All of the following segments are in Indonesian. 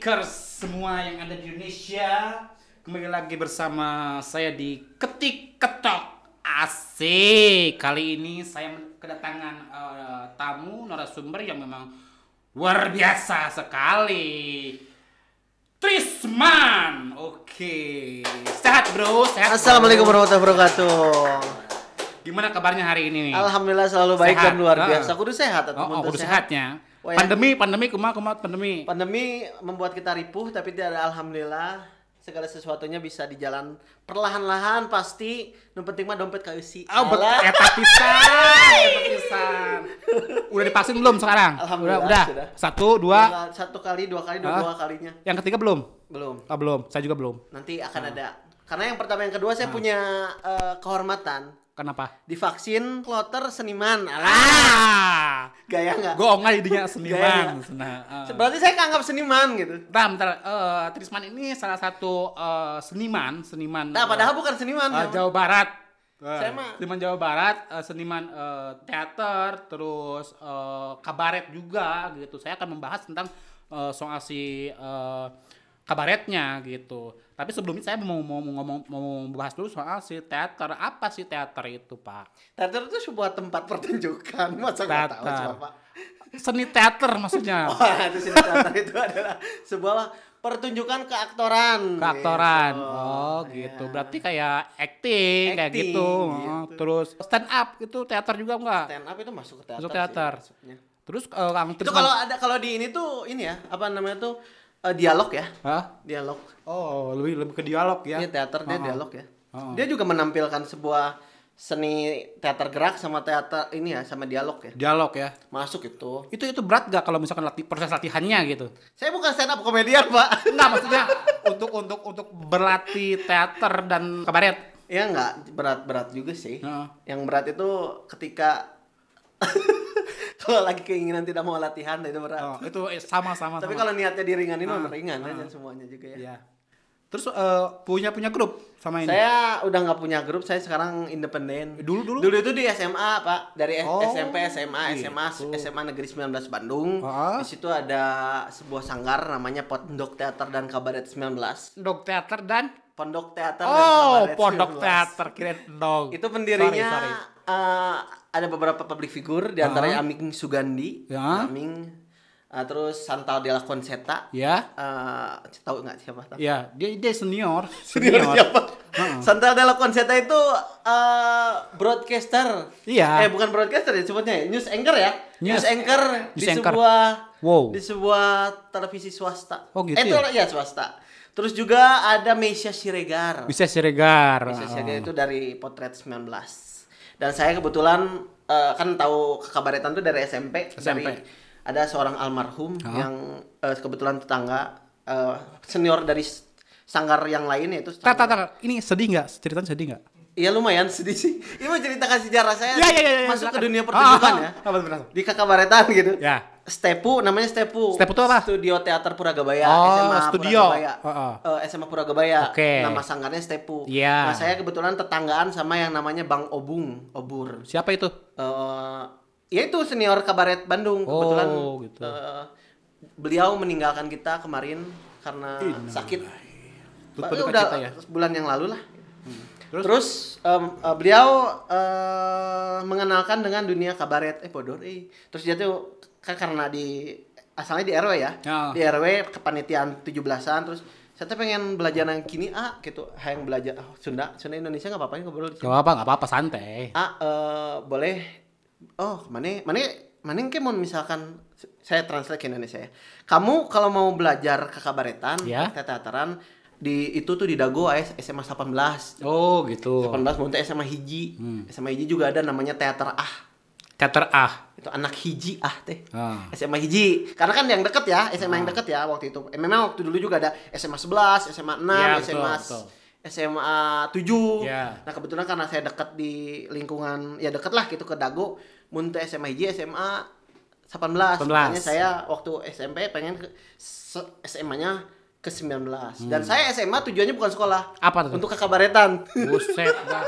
ketikers semua yang ada di Indonesia. Kembali lagi bersama saya di Ketik Ketok. Asik. Kali ini saya kedatangan tamu narasumber yang memang luar biasa sekali. Trisman. Oke. Sehat, Bro? Sehat. Assalamualaikum warahmatullahi wabarakatuh. Gimana kabarnya hari ini? Alhamdulillah selalu baik Sehat. dan luar biasa. Kudu sehat atau kudu sehatnya. Wah, Pandemi kumaha pandemi. Pandemi membuat kita ripuh, tapi tidak ada alhamdulillah segala sesuatunya bisa di jalan perlahan-lahan pasti. Nu penting mah dompet keusi. Oh, eta pisan. Udah divaksin belum sekarang? Alhamdulillah udah. sudah. Satu kali, dua kalinya. Yang ketiga belum? Belum. Oh, belum. Saya juga belum. Nanti akan ada. Karena yang pertama yang kedua saya punya kehormatan. Kenapa? Divaksin kloter seniman. Gaya nggak? Gue nggak jadinya seniman. Berarti saya keanggap seniman gitu. Bentar. Trisman ini salah satu seniman. Nah, padahal bukan seniman. Jawa Barat. Saya mah seniman Jawa Barat, seniman teater, terus kabaret juga gitu. Saya akan membahas tentang soal si kabaretnya gitu. Tapi sebelumnya saya mau bahas dulu soal si teater. Apa sih teater itu, Pak? Teater itu sebuah tempat pertunjukan. Masa nggak tahu sih, Pak? Seni teater maksudnya. Itu seni teater itu adalah sebuah pertunjukan keaktoran. Keaktoran. Gitu. Gitu. Berarti kayak acting kayak gitu. Gitu. Terus stand up itu teater juga enggak? Stand up itu masuk ke teater. Masuk teater. Sih, terus Kang itu Trisman. kalau di ini tuh ini ya, apa namanya tuh dialog ya? Hah? Dialog. Oh, lebih ke dialog ya. Ini teater dia dialog ya. Dia Dia juga menampilkan sebuah seni teater gerak sama teater ini ya, sama dialog ya. dialog ya. Masuk itu. Itu berat gak kalau misalkan proses latihannya gitu? Saya bukan stand up komedian, Pak. Enggak, maksudnya untuk berlatih teater dan kabaret. Ya enggak, berat juga sih. Heeh. Yang berat itu ketika kalau lagi keinginan tidak mau latihan itu berat. Oh, itu sama. Tapi kalau niatnya diringanin mah ringan aja semuanya juga ya. Iya. Terus punya grup sama ini? Saya udah nggak punya grup, saya sekarang independen. Dulu itu di SMA, Pak. Dari SMP, SMA, gitu. SMA Negeri 19 Bandung. Di situ ada sebuah sanggar namanya Pondok Teater dan Kabaret 19. Dog teater dan Pondok Teater dan Kabaret Pondok 19. teater kirain dog. Itu pendirinya Sorry. ada beberapa public figure, di antaranya Aming Sugandi, Ya. Aming, terus Santal Della Concetta. Ya. Tahu nggak siapa? Tahu? Ya, dia senior. Siapa? Santal Della Concetta itu broadcaster. Iya. Bukan broadcaster ya sebutnya ya, news anchor ya. News anchor di anchor. sebuah televisi swasta. Oh, gitu Itu ya swasta. Terus juga ada Meisya Siregar. Bisa Siregar. Meisya Siregar itu dari Potret 19. Dan saya kebetulan kan tahu kekabaretan tuh dari SMP. Dari ada seorang almarhum yang kebetulan tetangga senior dari sanggar yang lain yaitu. Tar. Ini sedih nggak? Ceritanya sedih nggak? Iya lumayan sedih sih. Ini mau ceritakan sejarah saya Ya, masuk silakan. ke dunia pertunjukan ya. Di kekabaretan gitu. Ya. Namanya Stepu. Stepu itu apa? Studio Teater Puragabaya, studio. SMA Puragabaya. Oke. Nama sanggarnya Stepu. Iya. Nah, saya kebetulan tetanggaan sama yang namanya Bang Obur. Siapa itu? Ya itu senior kabaret Bandung kebetulan. Gitu. Beliau meninggalkan kita kemarin karena sakit. Udah kita ya. Bulan yang lalu lah. Terus beliau mengenalkan dengan dunia kabaret. Terus dia tuh kan karena asalnya di RW ya. Di RW kepanitiaan 17-an terus saya tuh pengen belajar yang kini gitu. Hayang belajar Sunda Indonesia enggak apa-apa ngobrol di sini. Enggak apa-apa santai. Boleh. Mana ke mau misalkan saya translate ke Indonesia ya. Kamu kalau mau belajar kekabaretan, teateran itu tuh di Dago SMA 18. Oh, gitu. 18 mau SMA hiji. SMA hiji juga ada namanya teater Teater itu anak hiji teh. SMA hiji. Karena kan yang deket ya, SMA yang deket ya waktu itu. Memang waktu dulu juga ada SMA 11, SMA 6, ya, SMA 7. Ya. Nah, kebetulan karena saya deket di lingkungan ya deket lah gitu ke Dago, mun teh SMA hiji, SMA 18. Makanya saya waktu SMP pengen ke SMA-nya ke 19. Dan saya SMA tujuannya bukan sekolah. Apa tuh? Untuk kekabaretan. Buset dah.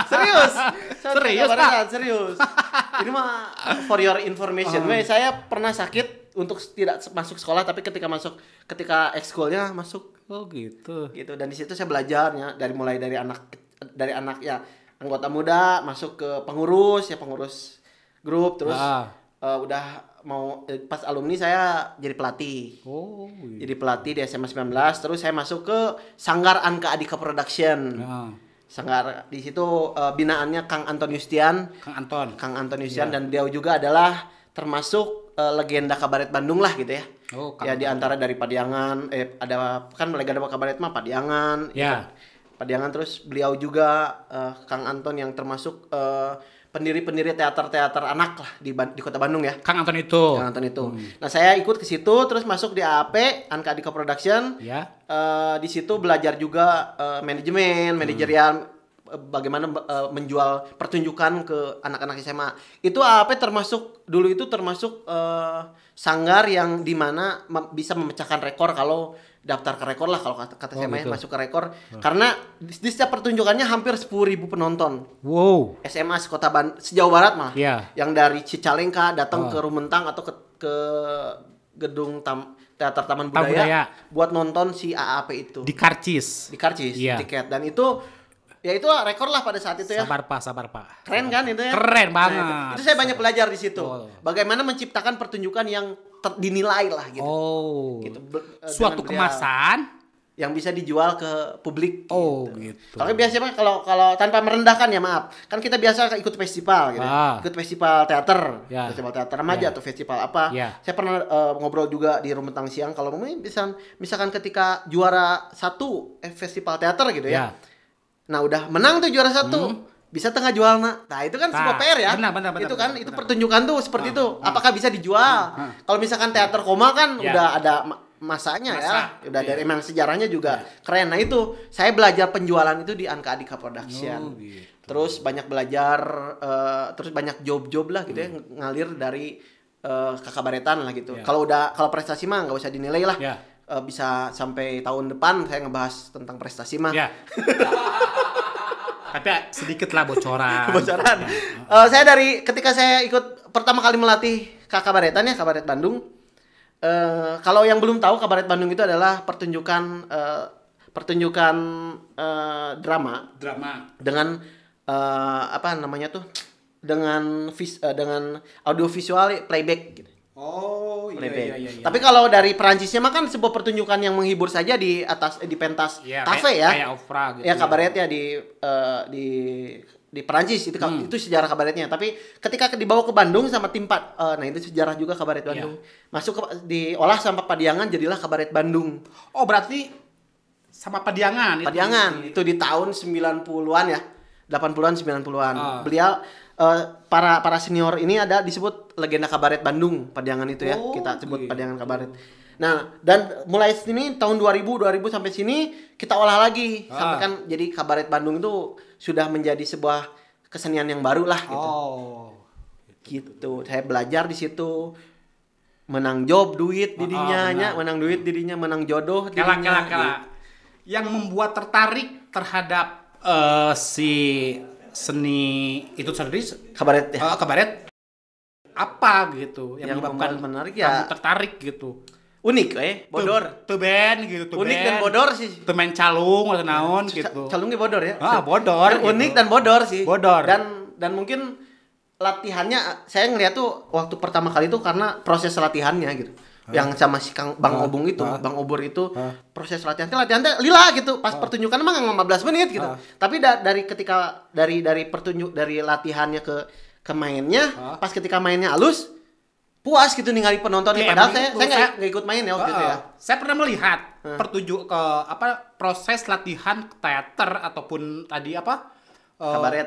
Serius. Serius, Pak? Serius. Ini mah for your information. Saya pernah sakit untuk tidak masuk sekolah, tapi ketika ekskulnya masuk. Oh gitu. Gitu, dan di situ saya belajarnya mulai dari anak ya anggota muda masuk ke pengurus grup, terus udah mau pas alumni saya jadi pelatih. Oh. Gitu. Jadi pelatih di SMA 19, terus saya masuk ke Sanggar Anka Adika Production. Sanggar di situ binaannya Kang Anton Yustian. Kang Anton Yustian dan beliau juga adalah termasuk legenda kabaret Bandung lah gitu ya. Oh, ya di antara dari Padiangan, ada kan legenda kabaret mah Padiangan. Ya. Padiangan, terus beliau juga Kang Anton yang termasuk pendiri teater anak lah di Kota Bandung ya. Kang Anton itu. Nah, saya ikut ke situ, terus masuk di AAP, Anka Adika Production. Ya. Di situ belajar juga manajerial, bagaimana menjual pertunjukan ke anak-anak SMA. Itu AAP dulu itu termasuk sanggar yang dimana bisa memecahkan rekor kalau daftar ke rekor lah, kalau kata saya gitu. Masuk ke rekor karena di setiap pertunjukannya hampir 10.000 penonton. Wow. SMA sejauh barat malah. Yeah. Yang dari Cicalengka datang ke Rumentang atau ke gedung Teater Taman Budaya buat nonton si AAP itu. Di Karcis tiket, dan itu ya itu rekor lah pada saat itu ya. Sabar pak. Keren kan itu ya? Keren banget. Nah, itu saya banyak belajar di situ. Bagaimana menciptakan pertunjukan yang dinilai lah gitu. Gitu. Suatu kemasan yang bisa dijual ke publik. Gitu. Tapi biasanya kalau tanpa merendahkan ya, maaf. Kan kita biasa ikut festival gitu. Ikut festival teater, festival teater remaja atau festival apa. Saya pernah ngobrol juga di Rumentang Siang, kalau misalkan ketika juara 1 festival teater gitu ya. Nah, udah menang tuh juara 1. Bisa tengah jual nah itu kan sebuah PR ya. Benar, itu kan benar. Itu pertunjukan tuh seperti itu. Apakah bisa dijual? Kalau misalkan teater koma kan udah ada masanya ya. Udah dari emang sejarahnya juga keren. Nah, itu saya belajar penjualan itu di Anka Adika Production. Gitu. Terus banyak belajar terus banyak job lah gitu ya, ngalir dari kekabaretan lah gitu. Kalau prestasi mah nggak usah dinilai lah. Bisa sampai tahun depan saya ngebahas tentang prestasi mah. Tapi sedikit lah bocoran. Saya ketika saya ikut pertama kali melatih kabaretan ya, Kabaret Bandung. Kalau yang belum tahu, Kabaret Bandung itu adalah pertunjukan drama dengan apa namanya tuh? Dengan audiovisual playback gitu. Iya. Tapi kalau dari Perancisnya mah kan sebuah pertunjukan yang menghibur saja di pentas kafe ya. Kayak opera gitu. Ya, kabaretnya di Perancis itu sejarah kabaretnya. Tapi ketika dibawa ke Bandung sama tim nah itu sejarah juga Kabaret Bandung. Masuk diolah sama Padiangan, jadilah Kabaret Bandung. Oh, berarti sama Padiangan itu di tahun 90-an ya. 80-an 90-an. Beliau para senior ini disebut legenda kabaret Bandung, Padiangan itu ya. Kita sebut Padiangan Kabaret. Nah, dan mulai sini tahun 2000 sampai sini kita olah lagi sampai kan jadi Kabaret Bandung itu sudah menjadi sebuah kesenian yang baru lah gitu. Gitu. Saya belajar di situ, menang job duit didinya, menang jodoh didinya. Kala. Yang membuat tertarik terhadap si seni itu sendiri kabaret ya. Kabaret apa gitu yang menyebabkan menarik ya, kamu tertarik gitu. Unik bodor. Tuh band gitu, tuh unik band. Dan bodor sih. Tuh main calung atau naon gitu. Calungnya bodor ya. Bodor. Gitu. Unik dan bodor sih. Bodor. Dan mungkin latihannya saya ngeliat tuh waktu pertama kali tuh karena proses latihannya gitu. Yang sama si Bang Obung itu, Bang Obur itu proses latihannya lila gitu. Pas pertunjukan emang 15 menit gitu. Tapi dari latihannya ke mainnya, pas ketika mainnya halus, puas gitu ningali penontonnya. Padahal saya nggak ikut main ya waktu itu ya. Saya pernah melihat proses latihan teater ataupun tadi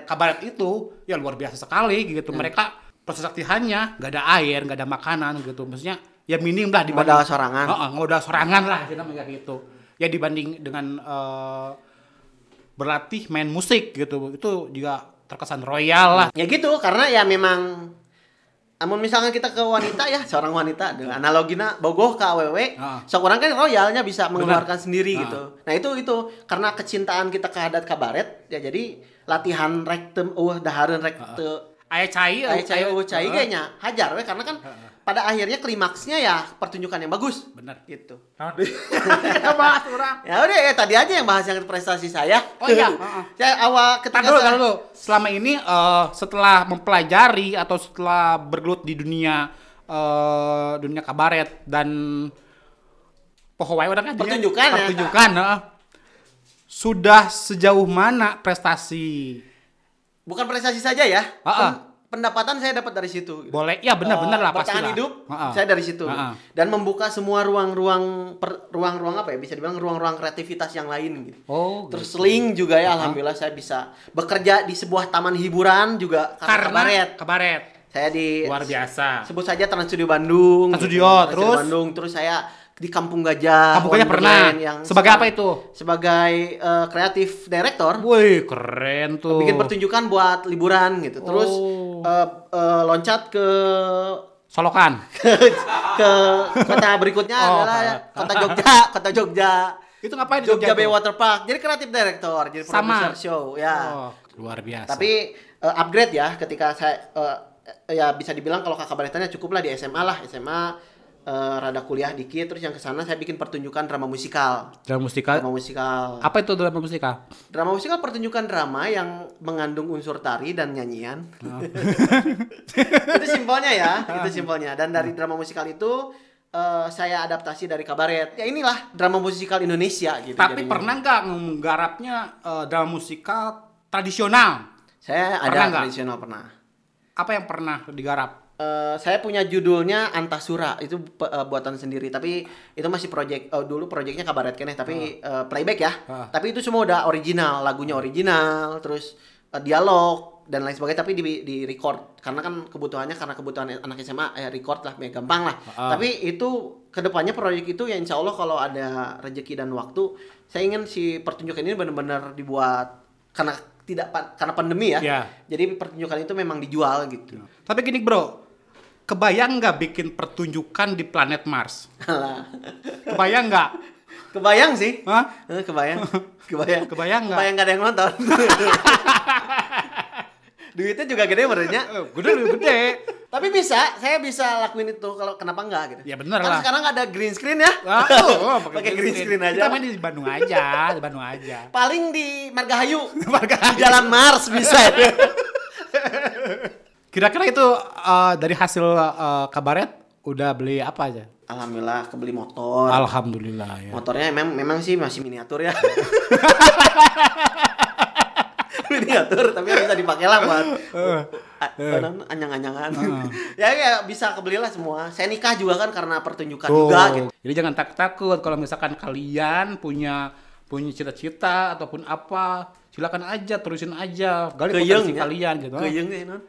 kabaret itu ya luar biasa sekali gitu. Mereka proses latihannya nggak ada air, nggak ada makanan gitu. Maksudnya ya minim lah dibanding modal sorangan. Modal sorangan lah kita gitu. Ya dibanding dengan berlatih main musik gitu. Itu juga terkesan royal lah. Ya gitu, karena ya memang namun misalkan kita ke wanita ya, seorang wanita dengan analoginya bogoh ke awewe, seorang kan royalnya bisa mengeluarkan sendiri gitu. Nah, itu karena kecintaan kita ke adat kabaret ya, jadi latihan rek dahareun rek Aya cai kayaknya hajar we karena kan pada akhirnya klimaksnya ya pertunjukan yang bagus. Bener. Gitu. Ya bahas orang. Ya udah ya tadi aja yang bahas yang prestasi saya. Oh iya. Saya awal ketika kalau selama ini setelah mempelajari atau setelah bergelut di dunia kabaret dan pohowai udah kan pertunjukan sudah sejauh mana prestasi? Bukan prestasi saja ya. Pendapatan saya dapat dari situ. Boleh, ya benar-benar lah pasti. Bertahan hidup, saya dari situ. Dan membuka semua ruang-ruang apa ya? Bisa dibilang ruang-ruang kreativitas yang lain gitu. Terus gitu. link juga ya, alhamdulillah saya bisa bekerja di sebuah taman hiburan juga karena kabaret. Saya di luar biasa. Sebut saja Trans Studio Bandung. Terus Bandung, terus saya di Kampung Gajah. Kampung Gajah pernah. Sebagai apa itu? Sebagai kreatif director. Wih, keren tuh. Bikin pertunjukan buat liburan gitu. Terus loncat ke Solokan. ke kota berikutnya adalah kota Jogja. Itu ngapain di Jogja Bay Water Park. Jadi kreatif director, jadi producer show ya. Luar biasa. Tapi upgrade ya ketika saya ya bisa dibilang kalau kabaretannya cukup lah di SMA lah. SMA rada kuliah dikit, terus yang kesana saya bikin pertunjukan drama musikal. Drama musikal. Apa itu drama musikal? Drama musikal pertunjukan drama yang mengandung unsur tari dan nyanyian. Itu simpelnya ya, Dan dari drama musikal itu saya adaptasi dari kabaret. Ya inilah drama musikal Indonesia gitu. Tapi jadinya. Pernah nggak menggarapnya drama musikal tradisional? Saya ada tradisional pernah. Apa yang pernah digarap? Saya punya judulnya Antasura, itu buatan sendiri, tapi itu masih dulu projectnya kabaret keneh, tapi playback ya. Tapi itu semua udah original, lagunya original, terus dialog dan lain sebagainya, tapi di record karena kan kebutuhan anak SMA record lah, gampang lah. Tapi itu kedepannya proyek itu ya insya Allah kalau ada rezeki dan waktu, saya ingin si pertunjukan ini benar-benar dibuat karena pandemi ya. Jadi pertunjukan itu memang dijual gitu. Tapi gini bro, kebayang nggak bikin pertunjukan di planet Mars? Kebayang nggak? Kebayang sih. Hah? Kebayang nggak? Kebayang nggak ada yang nonton. Duitnya juga gede berarti. Gede. Tapi saya bisa lakuin itu, kalau kenapa enggak gitu. Ya benar kan lah. Sekarang ada green screen ya. Pakai green screen aja. Kita main di Bandung aja. Paling di Margahayu. Di Jalan Mars bisa. Kira-kira itu dari hasil kabaret udah beli apa aja? Alhamdulillah kebeli motor. Alhamdulillah ya. Motornya memang sih masih miniatur ya. Miniatur tapi bisa dipakai lah buat anyang-anyangan. Ya bisa kebelilah semua. Saya nikah juga kan karena pertunjukan juga gitu. Jadi jangan takut kalau misalkan kalian punya cita-cita ataupun apa, silakan aja, terusin aja. Gali potensi kalian gitu. Keuyeng deh non.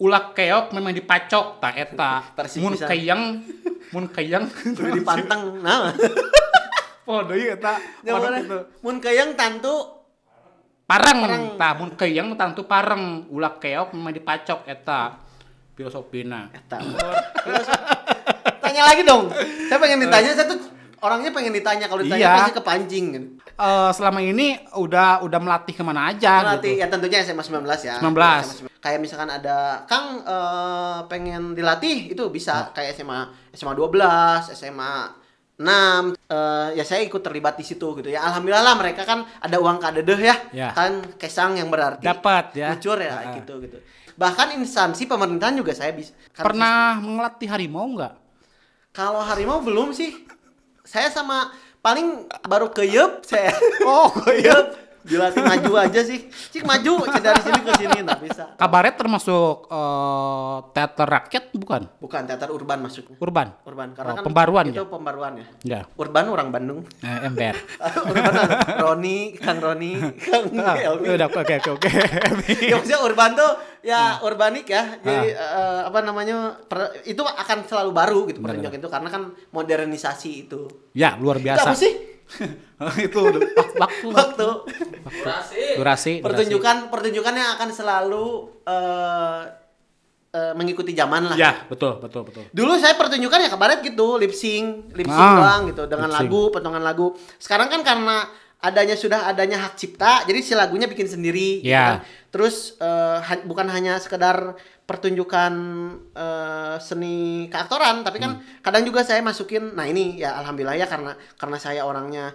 Ulak keok memang dipacok tak eta. Mun keyang kudu dipanteng. Nah. Podo ieu eta. Mun keyang tantu pareng. Tah mun keyang tantu pareng. Ulak keok memang dipacok eta. Filosofina. Eta. Tanya lagi dong. Saya pengen ditanya, saya tuh orangnya pengen ditanya, kalau ditanya pasti kepancing kan. Selama ini udah melatih kemana aja? Melatih gitu. Ya tentunya SMA 19 ya. 19. Kayak misalkan ada Kang pengen dilatih itu bisa kayak SMA 12, SMA 6 ya saya ikut terlibat di situ gitu ya. Alhamdulillah lah mereka kan ada uang kadedeh ya. Kan kesang yang berarti dapat ya. Lucur ya gitu. Bahkan instansi pemerintahan juga saya bisa. Pernah melatih harimau enggak? Kalau harimau belum sih. Saya sama paling baru keyep saya. Keyep. Dilatih maju aja sih. Cik maju dari sini ke sini enggak bisa. Kabaret termasuk teater rakyat bukan? Bukan, teater urban maksudnya. Urban Karena kan pembaruan itu pembaruan ya. Ya. Urban orang Bandung. Ember. Urban Kang Roni, Kang Elvi. Udah oke. Ya maksudnya urban tuh ya urbanik ya. Jadi apa namanya? Itu akan selalu baru gitu pertunjukan itu karena kan modernisasi itu. Ya, luar biasa. Apa sih? Itu waktu. Durasi. Pertunjukannya akan selalu mengikuti zaman lah. Ya, betul. Dulu saya pertunjukan ya kabaret gitu, lip sync doang gitu dengan lagu, potongan lagu. Sekarang kan karena sudah adanya hak cipta, jadi si lagunya bikin sendiri gitu kan. Terus bukan hanya sekedar pertunjukan seni keaktoran, tapi kan kadang juga saya masukin, nah ini ya alhamdulillah ya karena saya orangnya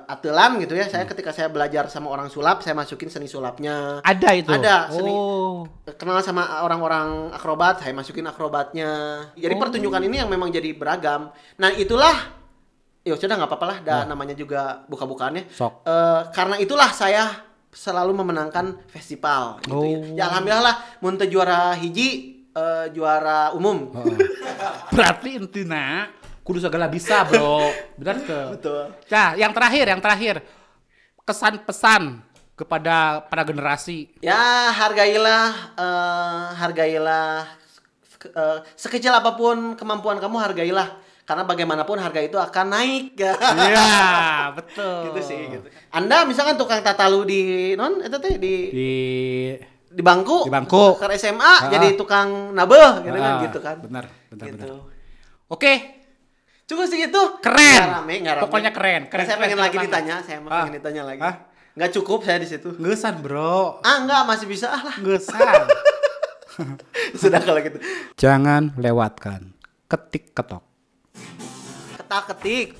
atelan gitu ya. Saya ketika saya belajar sama orang sulap, saya masukin seni sulapnya. Ada itu. Ada seni. Kenal sama orang-orang akrobat, saya masukin akrobatnya. Jadi pertunjukan ini yang memang jadi beragam. Nah itulah, ya sudah nggak apa-apa lah. Namanya juga buka-bukaannya. Karena itulah saya selalu memenangkan festival. Gitu ya. Ya alhamdulillah lah. Mun teu juara hiji, juara umum. Berarti intinya kudu segala bisa, Bro. Benar tuh. Betul. Nah, yang terakhir kesan pesan kepada para generasi. Ya, hargailah sekecil apapun kemampuan kamu, hargailah. Karena bagaimanapun harga itu akan naik. Iya, betul. Gitu sih, gitu. Anda misalkan tukang tatalu di di bangku ke SMA jadi tukang nabeh gitu kan. Benar. Gitu. Oke. Cukup sih gitu. Keren. Nggak rame. Pokoknya keren. Saya pengen lagi ditanya, pengen ditanya lagi. Nggak cukup saya di situ. Ngesan, Bro. Enggak, masih bisa lah. Ngesan. Sudah kalau gitu. Jangan lewatkan ketik ketok. Ketak ketik.